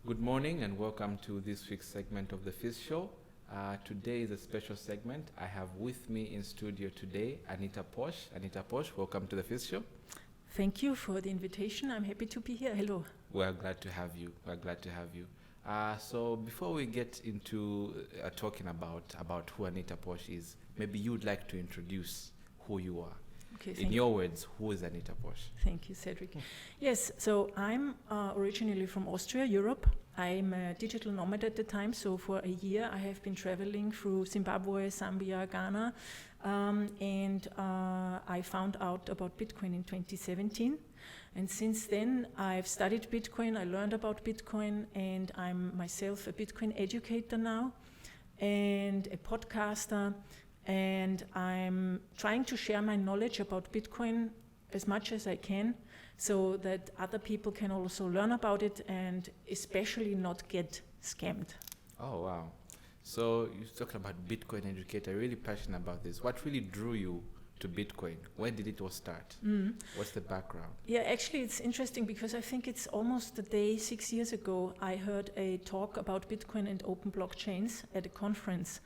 Good morning and welcome to this week's segment of the Fiz Show. Today is a special segment. I have with me in studio today Anita Posch. Anita Posch, welcome to the Fiz Show. Thank you for the invitation. I'm happy to be here. Hello. We're glad to have you. So before we get into talking about who Anita Posch is, maybe you'd like to introduce who you are. Okay, In your words, who is Anita Posch? Thank you, Cedric. Yes, so I'm originally from Austria, Europe. I'm a digital nomad at the time, so for a year I have been traveling through Zimbabwe, Zambia, Ghana, and I found out about Bitcoin in 2017. And since then I've studied Bitcoin, I learned about Bitcoin, and I'm myself a Bitcoin educator now and a podcaster. And I'm trying to share my knowledge about Bitcoin as much as I can so that other people can also learn about it and especially not get scammed. Oh, wow. So you're talking about Bitcoin educator, really passionate about this. What really drew you to Bitcoin? When did it all start? What's the background? Yeah, actually it's interesting because I think it's almost a day 6 years ago I heard a talk about Bitcoin and open blockchains at a conference.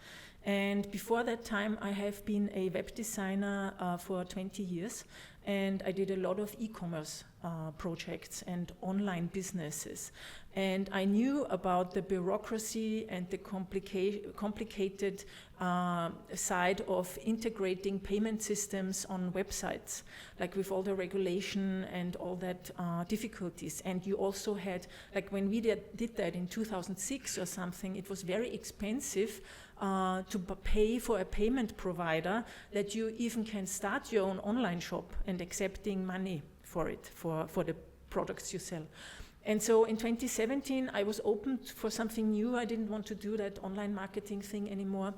And before that time, I have been a web designer for 20 years, and I did a lot of e-commerce projects and online businesses. And I knew about the bureaucracy and the complicated side of integrating payment systems on websites, like with all the regulation and all that difficulties. And you also had, like when we did that in 2006 or something, it was very expensive to pay for a payment provider that you even can start your own online shop and accepting money for it, for the products you sell. And so in 2017, I was open for something new. I didn't want to do that online marketing thing anymore.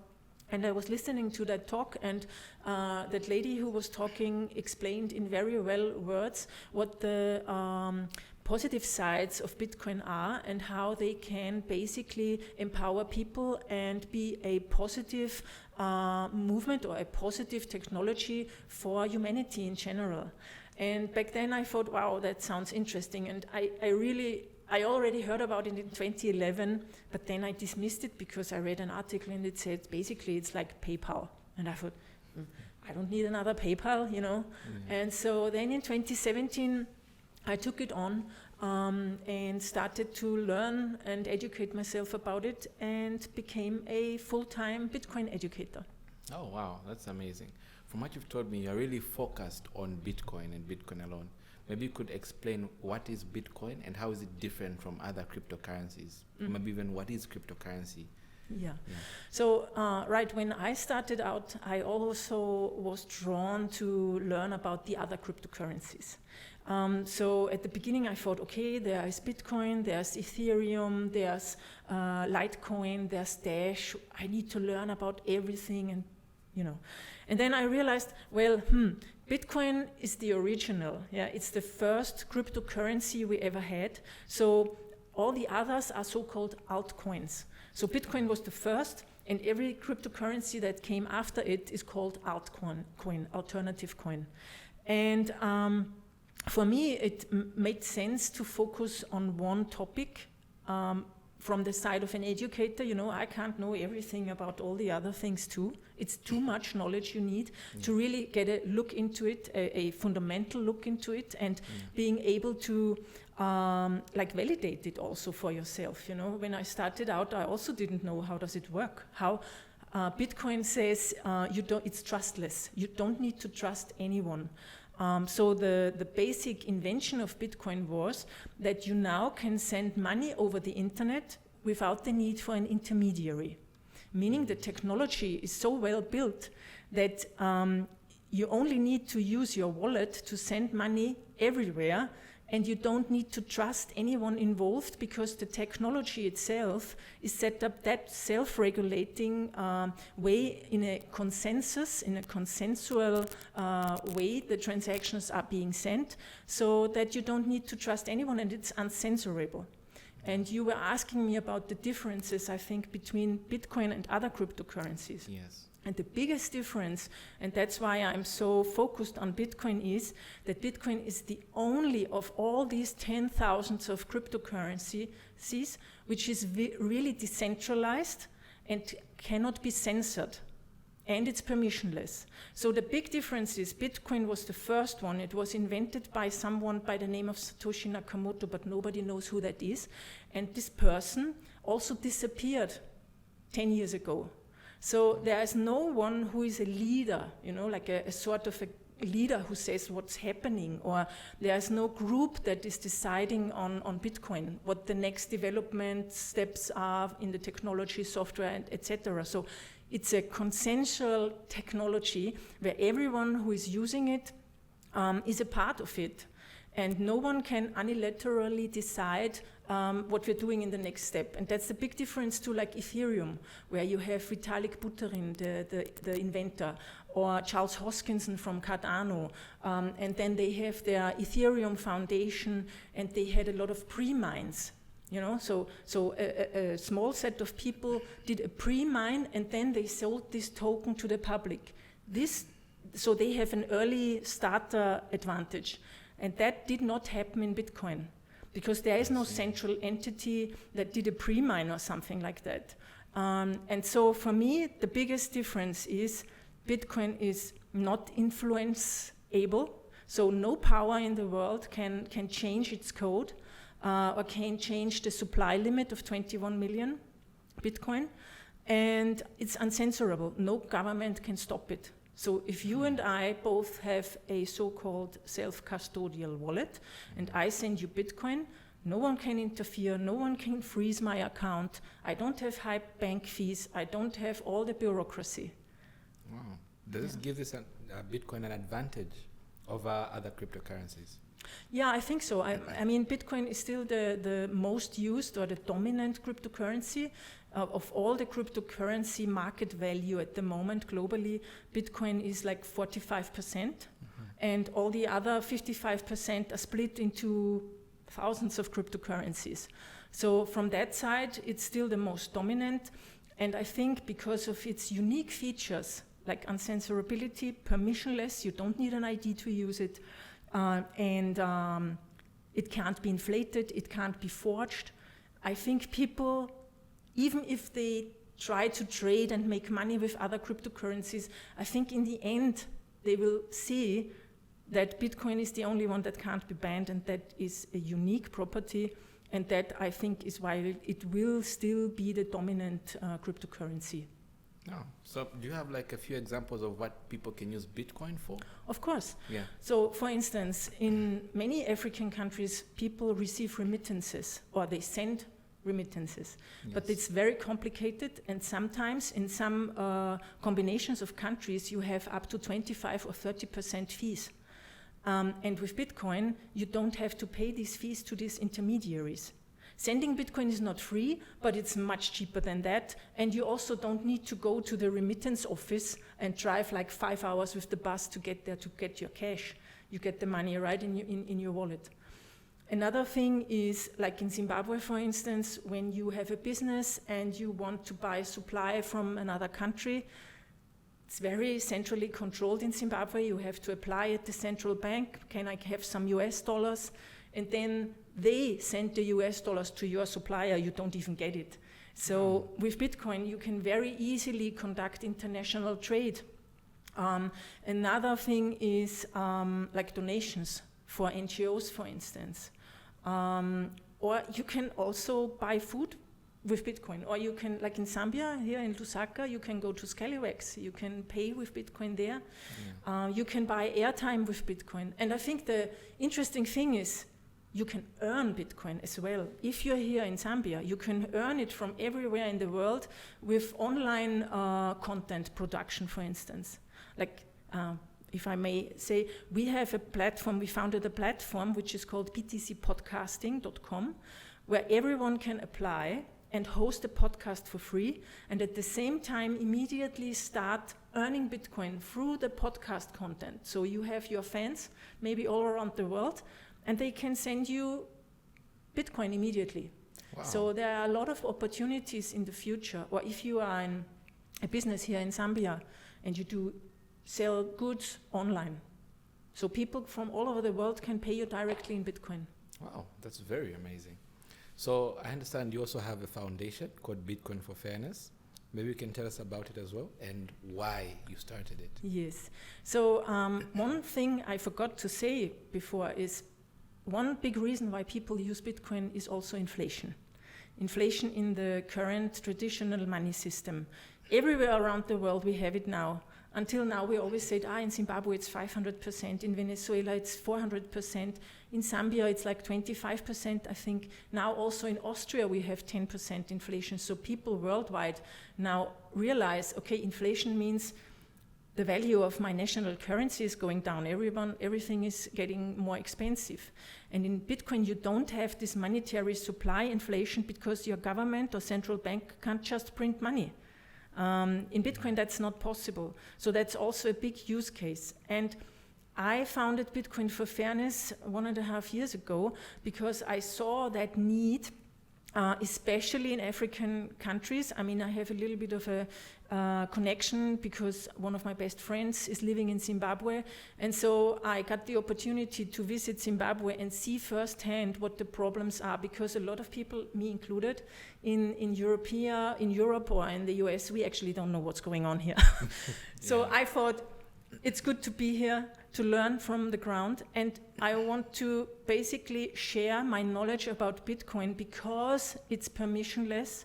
And I was listening to that talk, and that lady who was talking explained in very well words what the positive sides of Bitcoin are and how they can basically empower people and be a positive movement or a positive technology for humanity in general. And back then I thought, wow, that sounds interesting. And I already heard about it in 2011, but then I dismissed it because I read an article and it said basically it's like PayPal. And I thought, I don't need another PayPal, you know. And so then in 2017, I took it on and started to learn and educate myself about it and became a full-time Bitcoin educator. Oh, wow, that's amazing. From what you've told me, you're really focused on Bitcoin and Bitcoin alone. Maybe you could explain what is Bitcoin and how is it different from other cryptocurrencies? Maybe even what is cryptocurrency? Yeah. So, right, when I started out, I also was drawn to learn about the other cryptocurrencies. So at the beginning I thought, okay, there is Bitcoin, there's Ethereum, there's Litecoin, there's Dash. I need to learn about everything, and you know. And then I realized, well, Bitcoin is the original. Yeah, it's the first cryptocurrency we ever had. So all the others are so-called altcoins. So Bitcoin was the first, and every cryptocurrency that came after it is called altcoin, alternative coin. And for me, it made sense to focus on one topic from the side of an educator. You know, I can't know everything about all the other things too. It's too much knowledge you need to really get a look into it, a fundamental look into it, and being able to like validate it also for yourself. You know, when I started out, I also didn't know how does it work. How Bitcoin says it's trustless. You don't need to trust anyone. So the basic invention of Bitcoin was that you now can send money over the internet without the need for an intermediary, meaning the technology is so well built that you only need to use your wallet to send money everywhere, and you don't need to trust anyone involved because the technology itself is set up that self-regulating way in a consensus, in a consensual way the transactions are being sent, so that you don't need to trust anyone, and it's uncensorable. And you were asking me about the differences, I think, between Bitcoin and other cryptocurrencies. Yes. And the biggest difference, and that's why I'm so focused on Bitcoin, is that Bitcoin is the only of all these 10,000s of cryptocurrencies which is really decentralized and cannot be censored. And it's permissionless. So the big difference is Bitcoin was the first one. It was invented by someone by the name of Satoshi Nakamoto, but nobody knows who that is. And this person also disappeared 10 years ago. So there is no one who is a leader, like a sort of a leader who says what's happening, or there is no group that is deciding on Bitcoin, what the next development steps are in the technology, software, and etc. So it's a consensual technology where everyone who is using it is a part of it. And no one can unilaterally decide what we're doing in the next step. And that's the big difference to like Ethereum, where you have Vitalik Buterin, the inventor, or Charles Hoskinson from Cardano. And then they have their Ethereum Foundation, and they had a lot of pre-mines. So a small set of people did a pre-mine, and then they sold this token to the public. So they have an early starter advantage. And that did not happen in Bitcoin, because there is no central entity that did a pre-mine or something like that. And so for me, the biggest difference is Bitcoin is not influenceable. So no power in the world can change its code or can change the supply limit of 21 million Bitcoin. And it's uncensorable. No government can stop it. So if you and I both have a so-called self-custodial wallet, and I send you Bitcoin, no one can interfere, no one can freeze my account, I don't have high bank fees, I don't have all the bureaucracy. Wow. Does this give this Bitcoin an advantage over other cryptocurrencies? Yeah, I think so. I mean, Bitcoin is still the most used or the dominant cryptocurrency. Of all the cryptocurrency market value at the moment globally, Bitcoin is like 45%, and all the other 55% are split into thousands of cryptocurrencies. So from that side, it's still the most dominant, and I think because of its unique features, like uncensorability, permissionless, you don't need an ID to use it, and it can't be inflated, it can't be forged. I think people, even if they try to trade and make money with other cryptocurrencies, I think in the end they will see that Bitcoin is the only one that can't be banned, and that is a unique property, and that I think is why it will still be the dominant cryptocurrency. Oh, so do you have like a few examples of what people can use Bitcoin for? Of course. Yeah. So for instance, in many African countries, people receive remittances, or they send remittances. Yes. But it's very complicated, and sometimes in some combinations of countries you have up to 25 or 30% fees. And with Bitcoin, you don't have to pay these fees to these intermediaries. Sending Bitcoin is not free, but it's much cheaper than that. And you also don't need to go to the remittance office and drive like 5 hours with the bus to get there to get your cash. You get the money right in your wallet. Another thing is, like in Zimbabwe, for instance, when you have a business and you want to buy supply from another country, it's very centrally controlled in Zimbabwe. You have to apply at the central bank. Can I have some US dollars? And then they send the US dollars to your supplier. You don't even get it. So with Bitcoin, you can very easily conduct international trade. Another thing is like donations for NGOs, for instance. Or you can also buy food with Bitcoin, or you can, like in Zambia, here in Lusaka, you can go to Scallywags, you can pay with Bitcoin there. Yeah. You can buy airtime with Bitcoin. And I think the interesting thing is you can earn Bitcoin as well. If you're here in Zambia, you can earn it from everywhere in the world with online content production, for instance. Like, if I may say, we have a platform, we founded a platform which is called btcpodcasting.com, where everyone can apply and host a podcast for free, and at the same time immediately start earning Bitcoin through the podcast content. So you have your fans, maybe all around the world, and they can send you Bitcoin immediately. Wow. So there are a lot of opportunities in the future. Or if you are a business here in Zambia and you do sell goods online. So people from all over the world can pay you directly in Bitcoin. Wow, that's very amazing. So I understand you also have a foundation called Bitcoin for Fairness. Maybe you can tell us about it as well and why you started it. Yes. So one thing I forgot to say before is one big reason why people use Bitcoin is also inflation. Inflation in the current traditional money system. Everywhere around the world we have it now. Until now we always said, in Zimbabwe it's 500%, in Venezuela it's 400%, in Zambia it's like 25%, I think. Now also in Austria we have 10% inflation. So people worldwide now realize, okay, inflation means the value of my national currency is going down. Everything is getting more expensive. And in Bitcoin you don't have this monetary supply inflation because your government or central bank can't just print money. In Bitcoin, that's not possible. So that's also a big use case. And I founded Bitcoin for Fairness 1.5 years ago because I saw that need, especially in African countries. I mean, I have a little bit of a connection because one of my best friends is living in Zimbabwe. And so I got the opportunity to visit Zimbabwe and see firsthand what the problems are, because a lot of people, me included, in Europe or in the US, we actually don't know what's going on here. So I thought it's good to be here to learn from the ground, and I want to basically share my knowledge about Bitcoin because it's permissionless,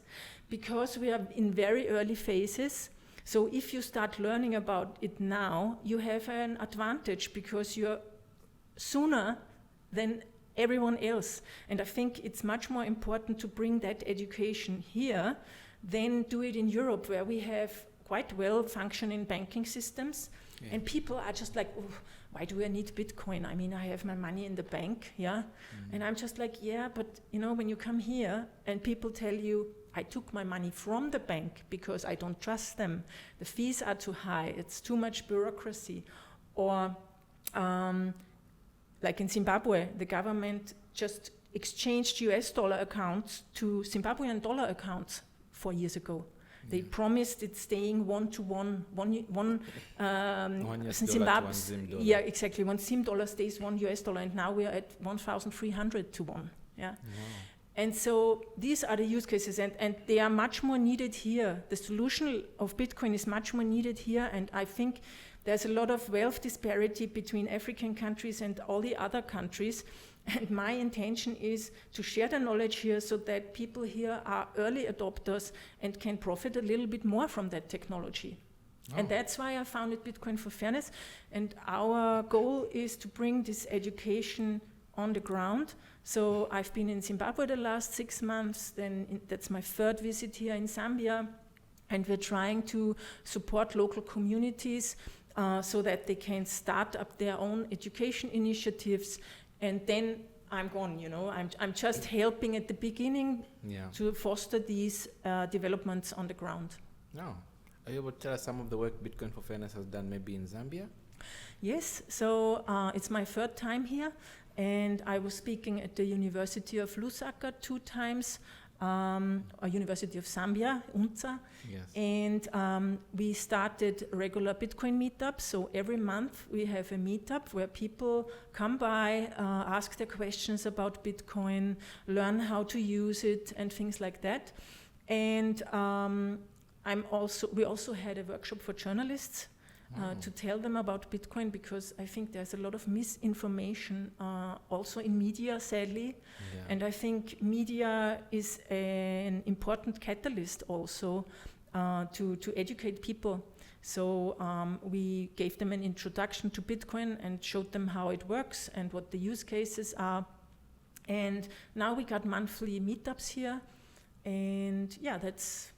because we are in very early phases. So if you start learning about it now, you have an advantage because you're sooner than everyone else. And I think it's much more important to bring that education here than do it in Europe, where we have quite well functioning banking systems. Yeah. And people are just like, why do I need Bitcoin? I mean, I have my money in the bank, yeah? And I'm just like, yeah, but you know, when you come here and people tell you, I took my money from the bank because I don't trust them, the fees are too high, it's too much bureaucracy. Or like in Zimbabwe, the government just exchanged US dollar accounts to Zimbabwean dollar accounts 4 years ago. They promised it's staying 1-to-1, one US Zimbabwe. Yeah, exactly. One Zim dollar stays $1 US, and now we are at 1,300 to 1. Yeah. Wow. And so these are the use cases, and they are much more needed here. The solution of Bitcoin is much more needed here, and I think there's a lot of wealth disparity between African countries and all the other countries. And my intention is to share the knowledge here so that people here are early adopters and can profit a little bit more from that technology. Oh. And that's why I founded Bitcoin for Fairness. And our goal is to bring this education on the ground. So I've been in Zimbabwe the last 6 months, that's my 3rd visit here in Zambia. And we're trying to support local communities so that they can start up their own education initiatives. And then I'm gone, you know. I'm just helping at the beginning to foster these developments on the ground. No. Are you able to tell us some of the work Bitcoin for Fairness has done maybe in Zambia? Yes. So it's my 3rd time here. And I was speaking at the University of Lusaka 2 times, or University of Zambia, UNZA. Yes. And we started regular Bitcoin meetups. So every month we have a meetup where people come by, ask their questions about Bitcoin, learn how to use it and things like that. And we also had a workshop for journalists to tell them about Bitcoin, because I think there's a lot of misinformation also in media, sadly. Yeah. And I think media is an important catalyst also to educate people. So we gave them an introduction to Bitcoin and showed them how it works and what the use cases are. And now we got monthly meetups here. And yeah, that's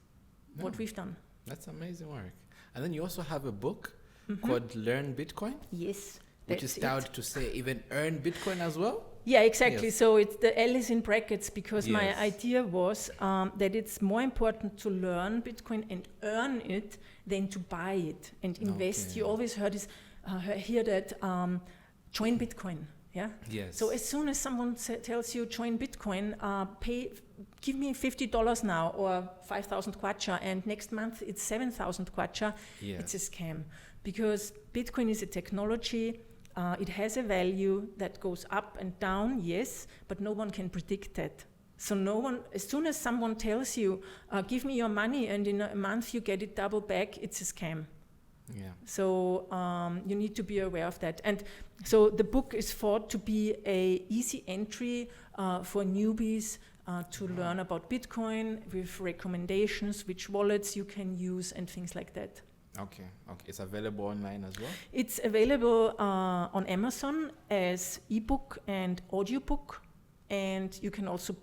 what we've done. That's amazing work. And then you also have a book called Learn Bitcoin? Yes. Which is styled to say even earn Bitcoin as well? Yeah, exactly. Yes. So it's the L is in brackets because my idea was that it's more important to learn Bitcoin and earn it than to buy it and invest. Okay. You always hear that join Bitcoin. Yeah. Yes. So as soon as someone tells you join Bitcoin, give me $50 now or 5,000 kwacha, and next month it's 7,000 kwacha. Yes. It's a scam, because Bitcoin is a technology. It has a value that goes up and down, yes, but no one can predict that. So no one, as soon as someone tells you, give me your money and in a month you get it double back, it's a scam. Yeah. So you need to be aware of that. And so the book is thought to be a easy entry for newbies to learn about Bitcoin, with recommendations, which wallets you can use and things like that. Okay. It's available online as well? It's available on Amazon as ebook and audiobook, and you can also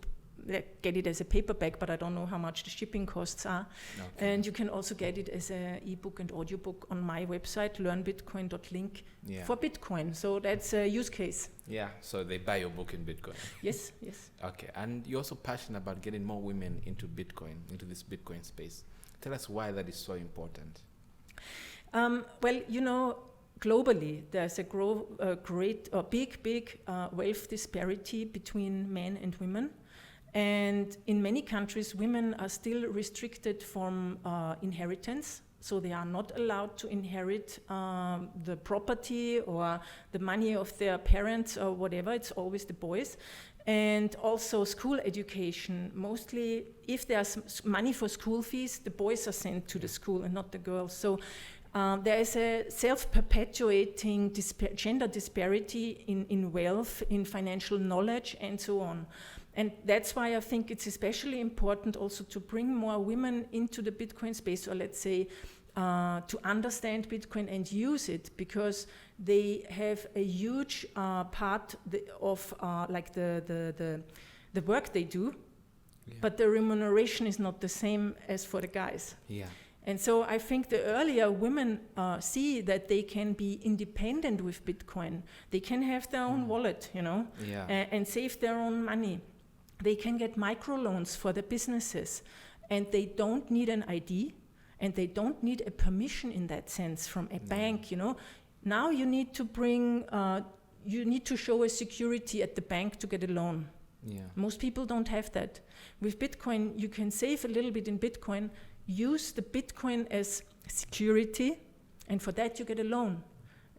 get it as a paperback, but I don't know how much the shipping costs are. Okay. And you can also get it as an ebook and audiobook on my website, learnbitcoin.link, for Bitcoin. So that's a use case. Yeah, so they buy your book in Bitcoin. Yes. Okay, and you're also passionate about getting more women into Bitcoin, into this Bitcoin space. Tell us why that is so important. Well, globally, there's a big wealth disparity between men and women. And in many countries, women are still restricted from inheritance. So they are not allowed to inherit the property or the money of their parents or whatever. It's always the boys. And also school education. Mostly, if there's money for school fees, the boys are sent to the school and not the girls. So there is a self-perpetuating gender disparity in wealth, in financial knowledge, and so on. And that's why I think it's especially important also to bring more women into the Bitcoin space, or let's say to understand Bitcoin and use it, because they have a huge part of the work they do, but the remuneration is not the same as for the guys. Yeah. And so I think the earlier women see that they can be independent with Bitcoin, they can have their own wallet, and save their own money. They can get microloans for their businesses, and they don't need an ID, and they don't need a permission in that sense from a bank. Now you need to show a security at the bank to get a loan. Yeah. Most people don't have that. With Bitcoin, you can save a little bit in Bitcoin, use the Bitcoin as security, and for that you get a loan.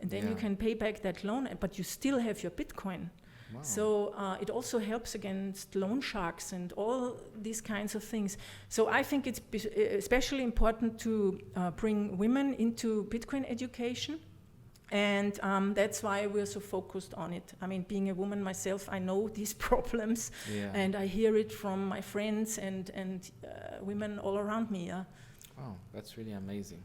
And then you can pay back that loan, but you still have your Bitcoin. Wow. So it also helps against loan sharks and all these kinds of things. So I think it's especially important to bring women into Bitcoin education. And that's why we're so focused on it. I mean, being a woman myself, I know these problems, and I hear it from my friends and women all around me. Yeah. Wow, that's really amazing.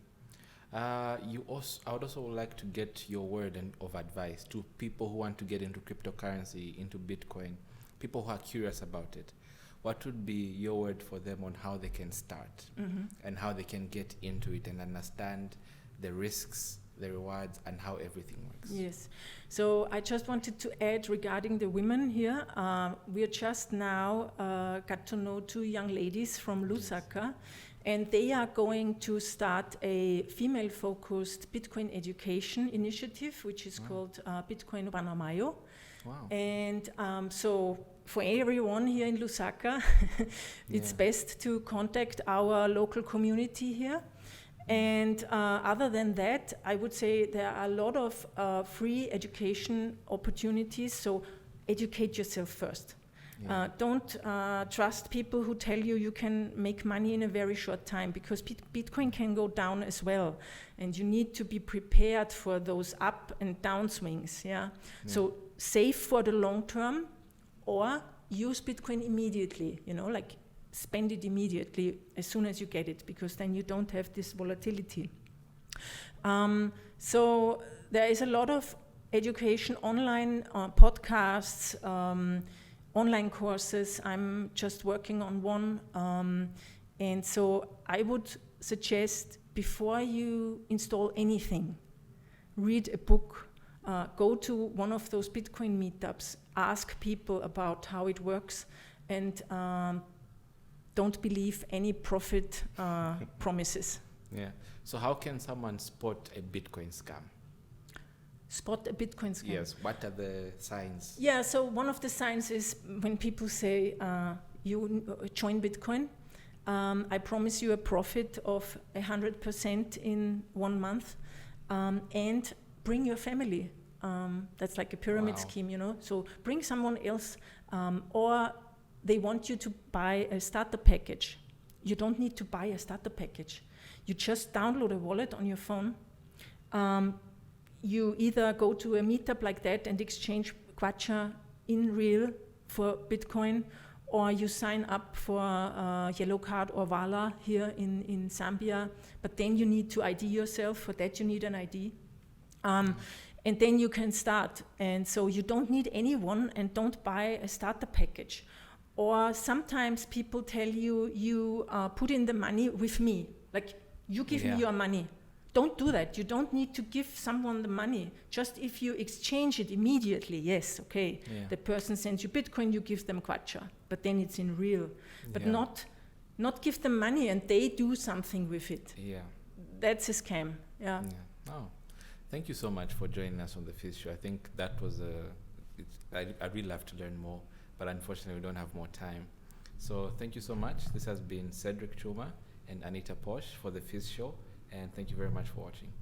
I would also like to get your word of advice to people who want to get into cryptocurrency, into Bitcoin, people who are curious about it. What would be your word for them on how they can start and how they can get into it and understand the risks, the rewards, and how everything works? Yes. So I just wanted to add regarding the women here. We are just now got to know two young ladies from Lusaka. And they are going to start a female-focused Bitcoin education initiative, which is called Bitcoin Wanamayo. Wow. And so for everyone here in Lusaka, it's best to contact our local community here. And other than that, I would say there are a lot of free education opportunities, so educate yourself first. Don't trust people who tell you can make money in a very short time, because Bitcoin can go down as well, and you need to be prepared for those up and down swings. So save for the long term, or use Bitcoin immediately, like spend it immediately as soon as you get it, because then you don't have this volatility. So there is a lot of education online, podcasts, online courses. I'm just working on one. And so I would suggest, before you install anything, read a book, go to one of those Bitcoin meetups, ask people about how it works, and don't believe any profit promises. Yeah. So how can someone spot a Bitcoin scam? spot a Bitcoin scam. Yes. What are the signs? Yeah, so one of the signs is when people say, join Bitcoin, I promise you a profit of 100% in 1 month, and bring your family. That's like a pyramid scheme, you know. So bring someone else, or they want you to buy a starter package. You don't need to buy a starter package. You just download a wallet on your phone. You either go to a meetup like that and exchange kwacha in real for Bitcoin, or you sign up for Yellow Card or Vala here in Zambia, but then you need to ID yourself. For that you need an ID. And then you can start. And so you don't need anyone, and don't buy a starter package. Or sometimes people tell you, you put in the money with me. Like, you give me your money. Don't do that. You don't need to give someone the money. Just if you exchange it immediately, yes, okay. Yeah. The person sends you Bitcoin, you give them kwacha. But then it's in real. But not give them money and they do something with it. Yeah. That's a scam. Yeah. Oh. Thank you so much for joining us on the Fiz Show. I think that was I'd really love to learn more, but unfortunately we don't have more time. So thank you so much. This has been Cedric Chuuma and Anita Posch for the Fiz Show, and thank you very much for watching.